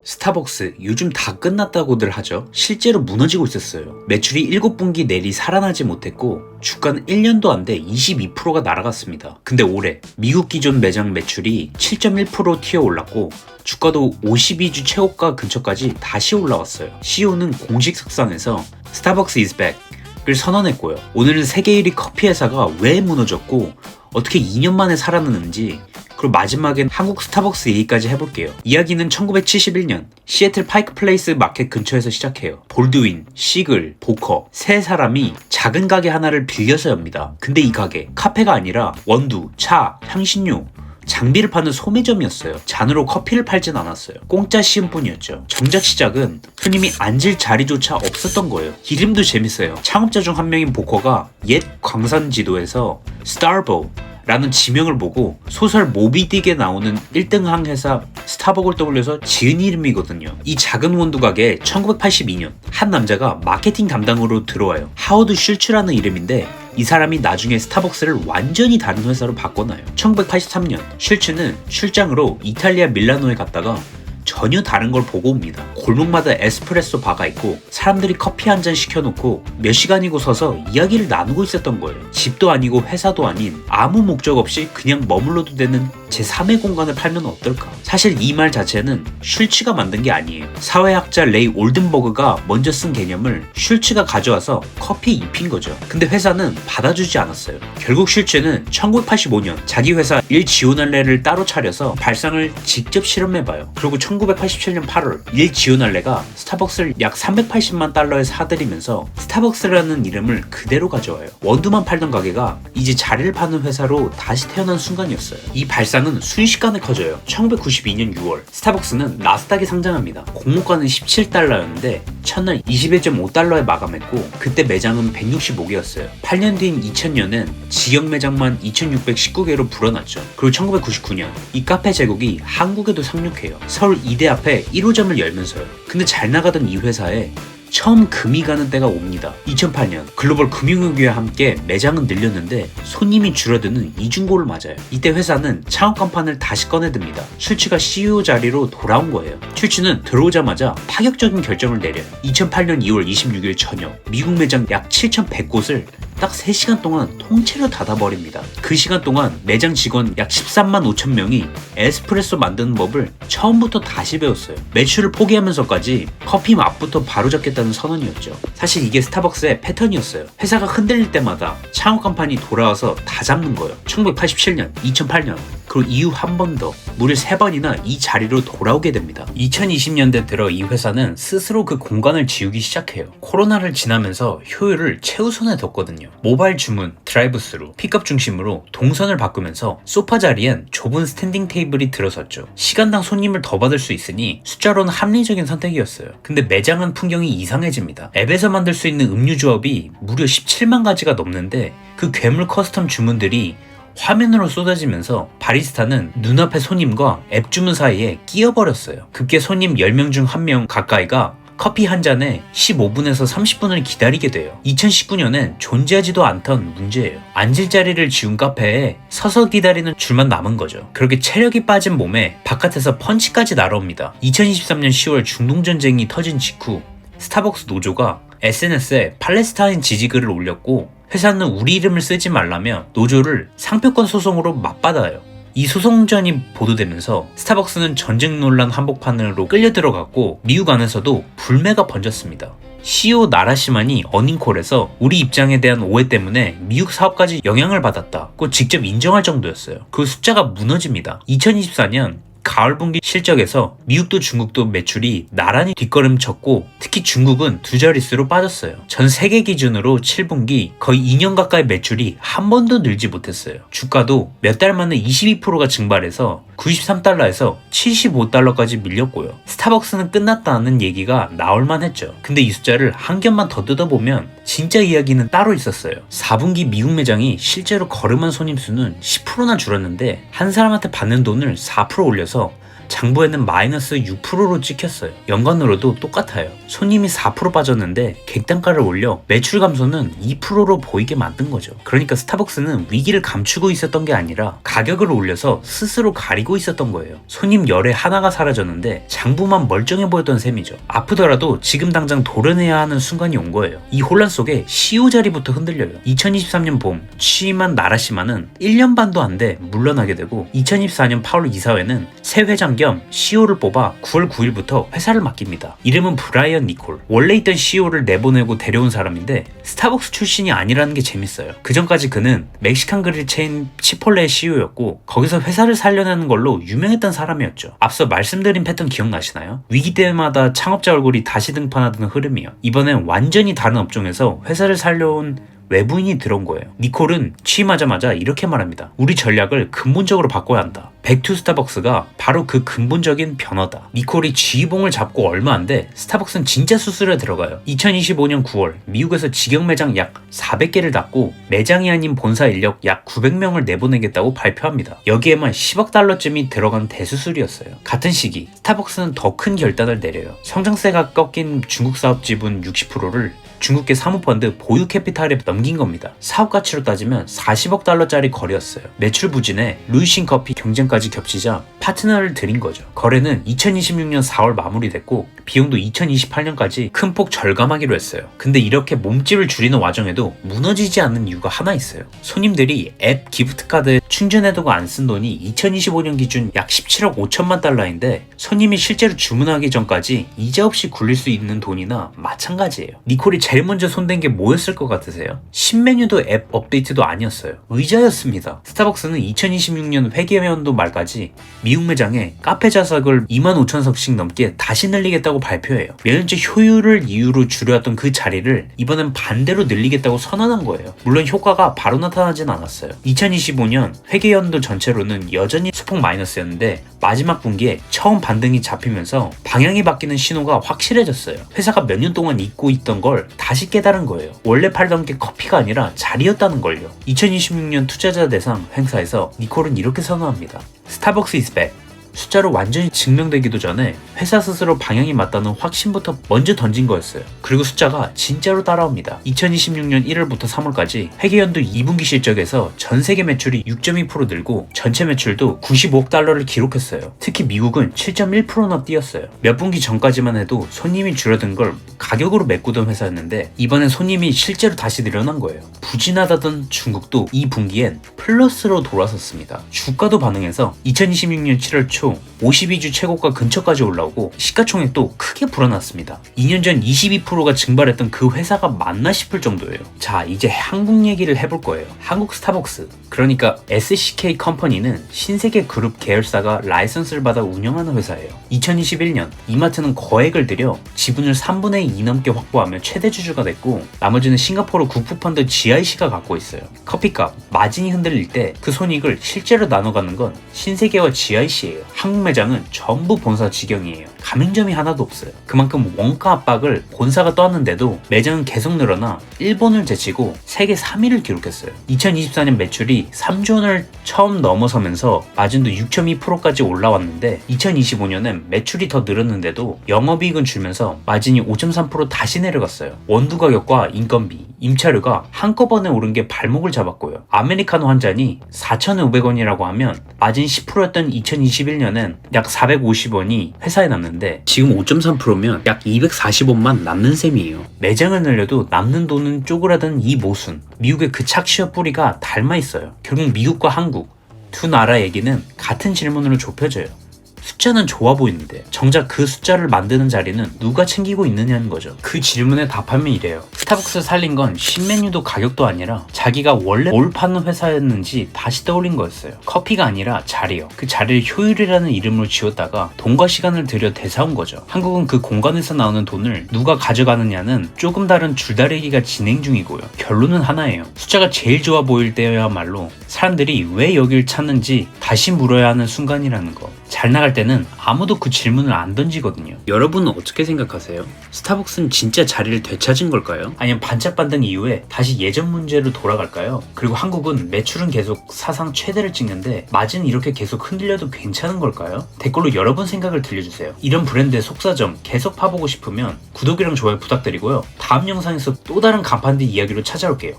스타벅스 요즘 다 끝났다고들 하죠. 실제로 무너지고 있었어요. 매출이 7분기 내리 살아나지 못했고 주가는 1년도 안 돼 22%가 날아갔습니다. 근데 올해 미국 기존 매장 매출이 7.1% 튀어 올랐고 주가도 52주 최고가 근처까지 다시 올라왔어요. CEO는 공식 석상에서 스타벅스 is back 을 선언했고요. 오늘은 세계 1위 커피 회사가 왜 무너졌고 어떻게 2년 만에 살아났는지, 그리고 마지막엔 한국 스타벅스 얘기까지 해볼게요. 이야기는 1971년 시애틀 파이크 플레이스 마켓 근처에서 시작해요. 볼드윈, 시글, 보커 세 사람이 작은 가게 하나를 빌려서 엽니다. 근데 이 가게 카페가 아니라 원두, 차, 향신료, 장비를 파는 소매점이었어요. 잔으로 커피를 팔진 않았어요. 공짜 시음뿐이었죠. 정작 시작은 손님이 앉을 자리조차 없었던 거예요. 이름도 재밌어요. 창업자 중 한 명인 보커가 옛 광산 지도에서 스타벅 라는 지명을 보고 소설 모비딕에 나오는 1등항 회사 스타벅을 떠올려서 지은 이름이거든요. 이 작은 원두 가게에 1982년 한 남자가 마케팅 담당으로 들어와요. 하워드 슐츠라는 이름인데 이 사람이 나중에 스타벅스를 완전히 다른 회사로 바꿔놔요. 1983년 슐츠는 출장으로 이탈리아 밀라노에 갔다가 전혀 다른 걸 보고 옵니다. 골목마다 에스프레소 바가 있고 사람들이 커피 한 잔 시켜놓고 몇 시간이고 서서 이야기를 나누고 있었던 거예요. 집도 아니고 회사도 아닌 아무 목적 없이 그냥 머물러도 되는 제3의 공간을 팔면 어떨까? 사실 이 말 자체는 슐츠가 만든 게 아니에요. 사회학자 레이 올든버그가 먼저 쓴 개념을 슐츠가 가져와서 커피에 입힌 거죠. 근데 회사는 받아주지 않았어요. 결국 슐츠는 1985년 자기 회사 일 지원할래를 따로 차려서 발상을 직접 실험해봐요. 그리고 1987년 8월 일 지원할래가 스타벅스를 약 380만 달러에 사들이면서 스타벅스라는 이름을 그대로 가져와요. 원두만 팔던 가게가 이제 자리를 파는 회사로 다시 태어난 순간이었어요. 이 발상은 순식간에 커져요. 1992년 6월 스타벅스는 나스닥에 상장합니다. 공모가는 17달러였는데 첫날 21.5달러에 마감했고 그때 매장은 165개였어요. 8년 뒤인 2000년엔 지역 매장만 2619개로 불어났죠. 그리고 1999년 이 카페 제국이 한국에도 상륙해요. 서울 이대 앞에 1호점을 열면서요. 근데 잘 나가던 이 회사에 처음 금이 가는 때가 옵니다. 2008년 글로벌 금융위기와 함께 매장은 늘렸는데 손님이 줄어드는 이중고를 맞아요. 이때 회사는 창업 간판을 다시 꺼내듭니다. 슐츠가 CEO 자리로 돌아온 거예요. 슐츠는 들어오자마자 파격적인 결정을 내려요. 2008년 2월 26일 저녁 미국 매장 약 7,100곳을 딱 3시간 동안 통째로 닫아버립니다. 그 시간 동안 매장 직원 약 13만 5천 명이 에스프레소 만드는 법을 처음부터 다시 배웠어요. 매출을 포기하면서까지 커피 맛부터 바로잡겠다는 선언이었죠. 사실 이게 스타벅스의 패턴이었어요. 회사가 흔들릴 때마다 창업 간판이 돌아와서 다 잡는 거예요. 1987년, 2008년, 그리고 이후 한 번 더 무려 3번이나 이 자리로 돌아오게 됩니다. 2020년대 들어 이 회사는 스스로 그 공간을 지우기 시작해요. 코로나를 지나면서 효율을 최우선에 뒀거든요. 모바일 주문, 드라이브스루, 픽업 중심으로 동선을 바꾸면서 소파 자리엔 좁은 스탠딩 테이블이 들어섰죠. 시간당 손님을 더 받을 수 있으니 숫자로는 합리적인 선택이었어요. 근데 매장은 풍경이 이상해집니다. 앱에서 만들 수 있는 음료 조합이 무려 17만 가지가 넘는데 그 괴물 커스텀 주문들이 화면으로 쏟아지면서 바리스타는 눈앞의 손님과 앱 주문 사이에 끼어버렸어요. 급기야 손님 10명 중 1명 가까이가 커피 한 잔에 15분에서 30분을 기다리게 돼요. 2019년엔 존재하지도 않던 문제예요. 앉을 자리를 지운 카페에 서서 기다리는 줄만 남은 거죠. 그렇게 체력이 빠진 몸에 바깥에서 펀치까지 날아옵니다. 2023년 10월 중동전쟁이 터진 직후 스타벅스 노조가 SNS에 팔레스타인 지지글을 올렸고 회사는 우리 이름을 쓰지 말라며 노조를 상표권 소송으로 맞받아요. 이 소송전이 보도되면서 스타벅스는 전쟁 논란 한복판으로 끌려 들어갔고 미국 안에서도 불매가 번졌습니다. CEO 나라시만이 어닝콜에서 우리 입장에 대한 오해 때문에 미국 사업까지 영향을 받았다고 직접 인정할 정도였어요. 그 숫자가 무너집니다. 2024년 가을 분기 실적에서 미국도 중국도 매출이 나란히 뒷걸음쳤고 특히 중국은 두 자릿수로 빠졌어요. 전 세계 기준으로 7분기 거의 2년 가까이 매출이 한 번도 늘지 못했어요. 주가도 몇 달 만에 22%가 증발해서 93달러에서 75달러까지 밀렸고요. 스타벅스는 끝났다는 얘기가 나올만 했죠. 근데 이 숫자를 한 겹만 더 뜯어보면 진짜 이야기는 따로 있었어요. 4분기 미국 매장이 실제로 걸음한 손님 수는 10%나 줄었는데 한 사람한테 받는 돈을 4% 올려서 장부에는 마이너스 6%로 찍혔어요. 연간으로도 똑같아요. 손님이 4% 빠졌는데 객단가를 올려 매출 감소는 2%로 보이게 만든 거죠. 그러니까 스타벅스는 위기를 감추고 있었던 게 아니라 가격을 올려서 스스로 가리고 있었던 거예요. 손님 열에 하나가 사라졌는데 장부만 멀쩡해 보였던 셈이죠. 아프더라도 지금 당장 도려내야 하는 순간이 온 거예요. 이 혼란 속에 CEO 자리부터 흔들려요. 2023년 봄 취임한 나라시마는 1년 반도 안 돼 물러나게 되고 2024년 8월 이사회는 새 회장 겸 CEO를 뽑아 9월 9일부터 회사를 맡깁니다. 이름은 브라이언 니콜. 원래 있던 CEO를 내보내고 데려온 사람인데 스타벅스 출신이 아니라는 게 재밌어요. 그전까지 그는 멕시칸 그릴 체인 치폴레의 CEO였고 거기서 회사를 살려내는 걸로 유명했던 사람이었죠. 앞서 말씀드린 패턴 기억나시나요? 위기 때마다 창업자 얼굴이 다시 등판하던 흐름이요. 이번엔 완전히 다른 업종에서 회사를 살려온 외부인이 들어온 거예요. 니콜은 취임하자마자 이렇게 말합니다. 우리 전략을 근본적으로 바꿔야 한다. 백투 스타벅스가 바로 그 근본적인 변화다. 니콜이 지휘봉을 잡고 얼마 안 돼 스타벅스는 진짜 수술에 들어가요. 2025년 9월 미국에서 직영 매장 약 400개를 닫고 매장이 아닌 본사 인력 약 900명을 내보내겠다고 발표합니다. 여기에만 10억 달러쯤이 들어간 대수술이었어요. 같은 시기 스타벅스는 더 큰 결단을 내려요. 성장세가 꺾인 중국 사업 지분 60%를 중국계 사모펀드 보유 캐피탈에 넘긴 겁니다. 사업 가치로 따지면 40억 달러짜리 거래였어요. 매출 부진에 루이신 커피 경쟁까지 겹치자 파트너를 들인 거죠. 거래는 2026년 4월 마무리됐고 비용도 2028년까지 큰 폭 절감하기로 했어요. 근데 이렇게 몸집을 줄이는 와중에도 무너지지 않는 이유가 하나 있어요. 손님들이 앱 기프트카드 충전해두고 안 쓴 돈이 2025년 기준 약 17억 5천만 달러인데 손님이 실제로 주문하기 전까지 이자 없이 굴릴 수 있는 돈이나 마찬가지예요. 니콜이 제일 먼저 손댄 게 뭐였을 것 같으세요? 신메뉴도 앱 업데이트도 아니었어요. 의자였습니다. 스타벅스는 2026년 회계연도 말까지 미국 매장에 카페 좌석을 25,000석씩 넘게 다시 늘리겠다고 발표해요. 몇 년째 효율을 이유로 줄여왔던 그 자리를 이번엔 반대로 늘리겠다고 선언한 거예요. 물론 효과가 바로 나타나진 않았어요. 2025년 회계연도 전체로는 여전히 수폭 마이너스였는데 마지막 분기에 처음 반등이 잡히면서 방향이 바뀌는 신호가 확실해졌어요. 회사가 몇 년 동안 잊고 있던 걸 다시 깨달은 거예요. 원래 팔던 게 커피가 아니라 자리였다는 걸요. 2026년 투자자 대상 행사에서 니콜은 이렇게 선언합니다. 스타벅스 is back. 숫자로 완전히 증명되기도 전에 회사 스스로 방향이 맞다는 확신부터 먼저 던진 거였어요. 그리고 숫자가 진짜로 따라옵니다. 2026년 1월부터 3월까지 회계연도 2분기 실적에서 전 세계 매출이 6.2% 늘고 전체 매출도 95억 달러를 기록했어요. 특히 미국은 7.1%나 뛰었어요. 몇 분기 전까지만 해도 손님이 줄어든 걸 가격으로 메꾸던 회사였는데 이번엔 손님이 실제로 다시 늘어난 거예요. 부진하다던 중국도 이 분기엔 플러스로 돌아섰습니다. 주가도 반응해서 2026년 7월 초 52주 최고가 근처까지 올라오고 시가총액도 크게 불어났습니다. 2년 전 22%가 증발했던 그 회사가 맞나 싶을 정도예요. 자, 이제 한국 얘기를 해볼 거예요. 한국 스타벅스, 그러니까 SCK 컴퍼니는 신세계 그룹 계열사가 라이선스를 받아 운영하는 회사예요. 2021년 이마트는 거액을 들여 지분을 3분의 2 넘게 확보하며 최대 주주가 됐고 나머지는 싱가포르 국부펀드 GIC가 갖고 있어요. 커피값, 마진이 흔들릴 때 그 손익을 실제로 나눠가는 건 신세계와 GIC예요. 한국 매장은 전부 본사 직영이에요. 가맹점이 하나도 없어요. 그만큼 원가 압박을 본사가 떠왔는데도 매장은 계속 늘어나 일본을 제치고 세계 3위를 기록했어요. 2024년 매출이 3조 원을 처음 넘어서면서 마진도 6.2%까지 올라왔는데 2025년엔 매출이 더 늘었는데도 영업이익은 줄면서 마진이 5.3% 다시 내려갔어요. 원두 가격과 인건비, 임차료가 한꺼번에 오른 게 발목을 잡았고요. 아메리카노 한 잔이 4,500원이라고 하면 마진 10%였던 2021년엔 약 450원이 회사에 남는데 지금 5.3%면 약 240원만 남는 셈이에요. 매장을 늘려도 남는 돈은 쪼그라든 이 모순, 미국의 그 착취와 뿌리가 닮아있어요. 결국 미국과 한국 두 나라 얘기는 같은 질문으로 좁혀져요. 숫자는 좋아 보이는데 정작 그 숫자를 만드는 자리는 누가 챙기고 있느냐는 거죠. 그 질문에 답하면 이래요. 스타벅스 살린 건 신메뉴도 가격도 아니라 자기가 원래 뭘 파는 회사였는지 다시 떠올린 거였어요. 커피가 아니라 자리요. 그 자리를 효율이라는 이름으로 지었다가 돈과 시간을 들여 되사온 거죠. 한국은 그 공간에서 나오는 돈을 누가 가져가느냐는 조금 다른 줄다리기가 진행 중이고요. 결론은 하나예요. 숫자가 제일 좋아 보일 때야말로 사람들이 왜 여길 찾는지 다시 물어야 하는 순간이라는 거. 잘 나갈 때는 아무도 그 질문을 안 던지거든요. 여러분은 어떻게 생각하세요? 스타벅스는 진짜 자리를 되찾은 걸까요? 아니면 반짝반등 이후에 다시 예전 문제로 돌아갈까요? 그리고 한국은 매출은 계속 사상 최대를 찍는데 마진은 이렇게 계속 흔들려도 괜찮은 걸까요? 댓글로 여러분 생각을 들려주세요. 이런 브랜드의 속사정 계속 파보고 싶으면 구독이랑 좋아요 부탁드리고요. 다음 영상에서 또 다른 간판들 이야기로 찾아올게요.